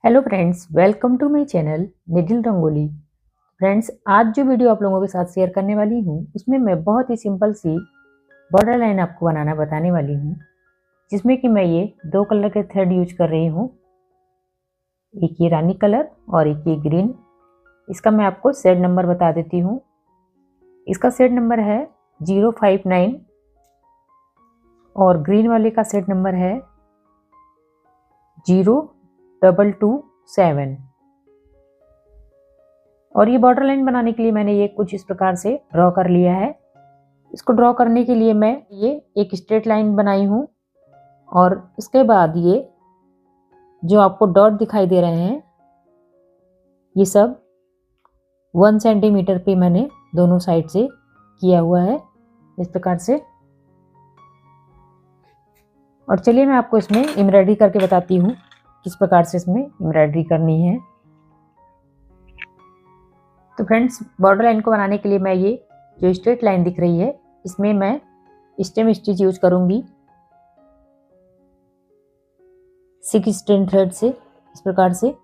Hello friends, welcome to my channel needle rangoli. Friends, आज जो video आप लोगों के साथ शेयर करने वाली हूँ उसमें मैं बहुत ही सिंपल सी बॉर्डर लाइन आपको बनाना बताने वाली हूँ, जिसमें कि मैं ये दो कलर के थ्रेड यूज कर रही हूँ। एक ये रानी कलर और एक ये ग्रीन। इसका मैं आपको सेट नंबर बता देती हूँ। इसका सेट नंबर है 059 और ग्रीन वाले का सेट नंबर है 0227। और ये बॉर्डर लाइन बनाने के लिए मैंने ये कुछ इस प्रकार से ड्रॉ कर लिया है। इसको ड्रॉ करने के लिए मैं ये एक स्ट्रेट लाइन बनाई हूँ और इसके बाद ये जो आपको डॉट दिखाई दे रहे हैं ये सब 1 सेंटीमीटर पे मैंने दोनों साइड से किया हुआ है इस प्रकार से। और चलिए मैं आपको इसमें एम्ब्रॉयडरी करके बताती हूँ किस प्रकार से इसमें एम्ब्रॉयडरी करनी है। तो फ्रेंड्स, बॉर्डर लाइन को बनाने के लिए मैं ये जो स्ट्रेट लाइन दिख रही है इसमें मैं स्टेम स्टिच यूज करूंगी 16 थ्रेड से इस प्रकार से।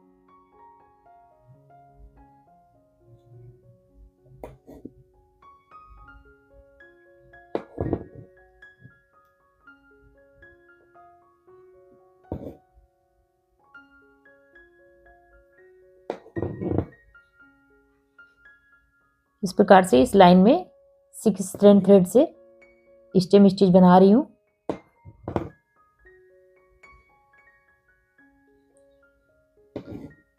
इस प्रकार से इस लाइन में 16 थ्रेड से स्टेम स्टिच बना रही हूँ।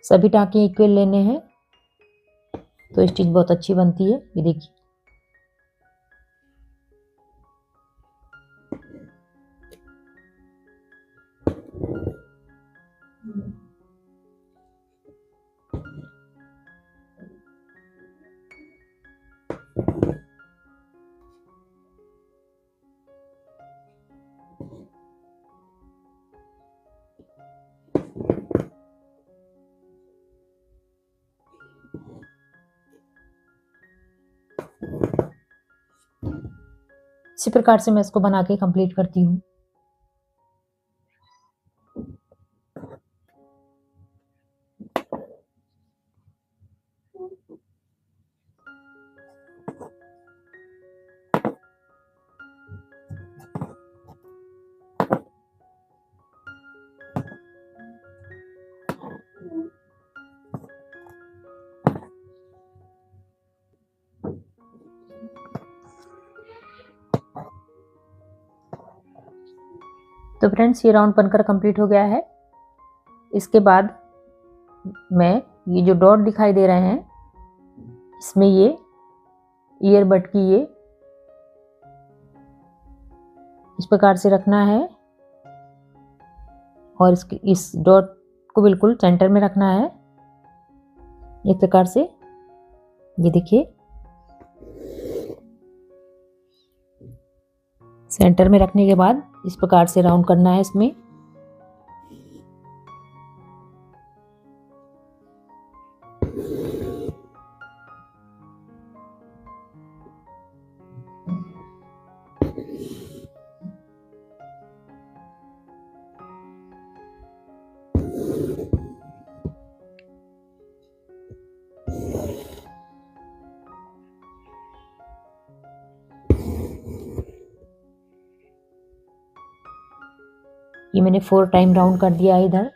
सभी टाँके इक्वल लेने हैं तो स्टिच बहुत अच्छी बनती है। ये देखिए, इसी प्रकार से मैं इसको बना के कंप्लीट करती हूँ। तो फ्रेंड्स, ये राउंड बनकर कंप्लीट हो गया है। इसके बाद मैं ये जो डॉट दिखाई दे रहे हैं इसमें ये ईयरबड की ये इस प्रकार से रखना है और इस डॉट को बिल्कुल सेंटर में रखना है इस प्रकार से। ये देखिए, सेंटर में रखने के बाद इस प्रकार से राउंड करना है इसमें। ये मैंने 4 टाइम राउंड कर दिया है इधर।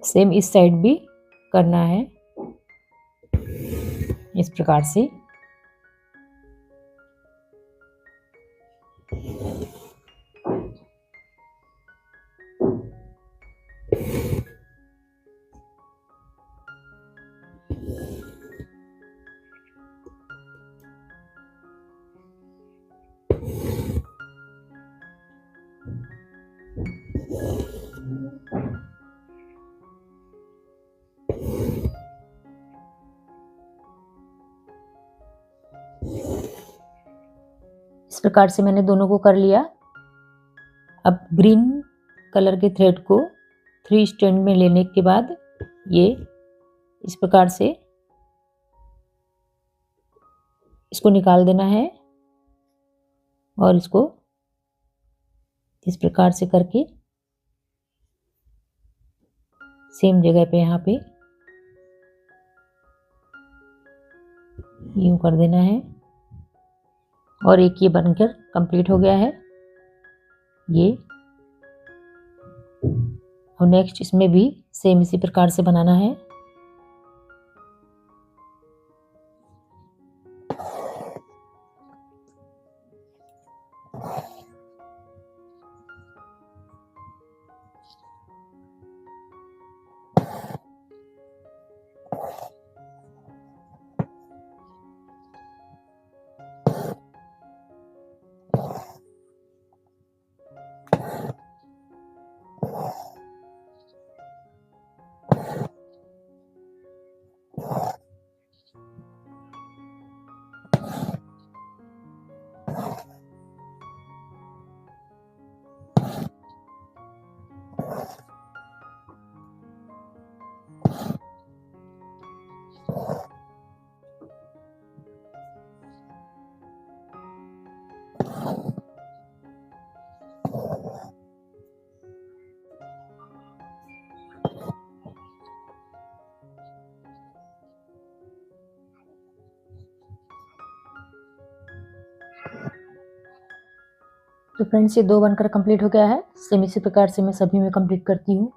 सेम इस साइड भी करना है इस प्रकार से। इस प्रकार से मैंने दोनों को कर लिया। अब ग्रीन कलर के थ्रेड को 3 स्ट्रैंड में लेने के बाद ये इस प्रकार से इसको निकाल देना है और इसको इस प्रकार से करके सेम जगह पे यहाँ पे यूं कर देना है। और एक ये बनकर कंप्लीट हो गया है ये। और नेक्स्ट इसमें भी सेम इसी प्रकार से बनाना है। तो फ्रेंड्स ये 2 बनकर कंप्लीट हो गया है। सेम इसी प्रकार से मैं सभी में कंप्लीट करती हूँ।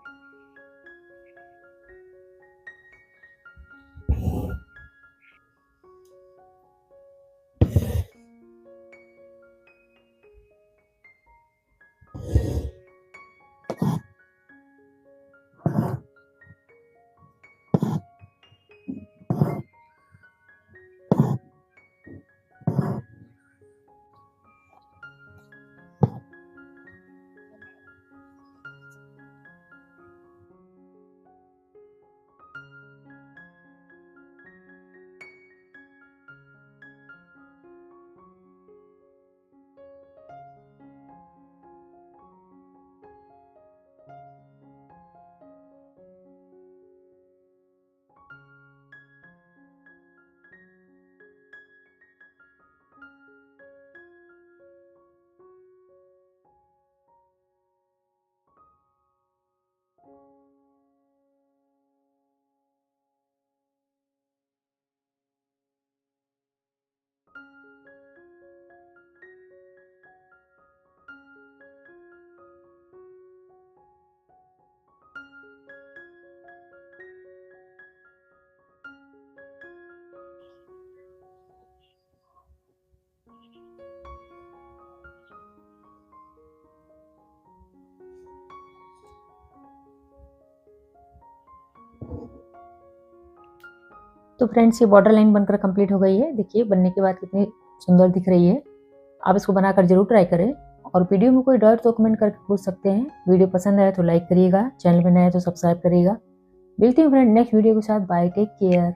तो फ्रेंड्स ये बॉर्डर लाइन बनकर कंप्लीट हो गई है। देखिए बनने के बाद कितनी सुंदर दिख रही है। आप इसको बनाकर जरूर ट्राई करें और वीडियो में कोई डाउट तो कमेंट करके पूछ सकते हैं। वीडियो पसंद आए तो लाइक करिएगा, चैनल में नया है तो सब्सक्राइब करिएगा। मिलती हूँ फ्रेंड नेक्स्ट वीडियो के साथ। Bye, take care.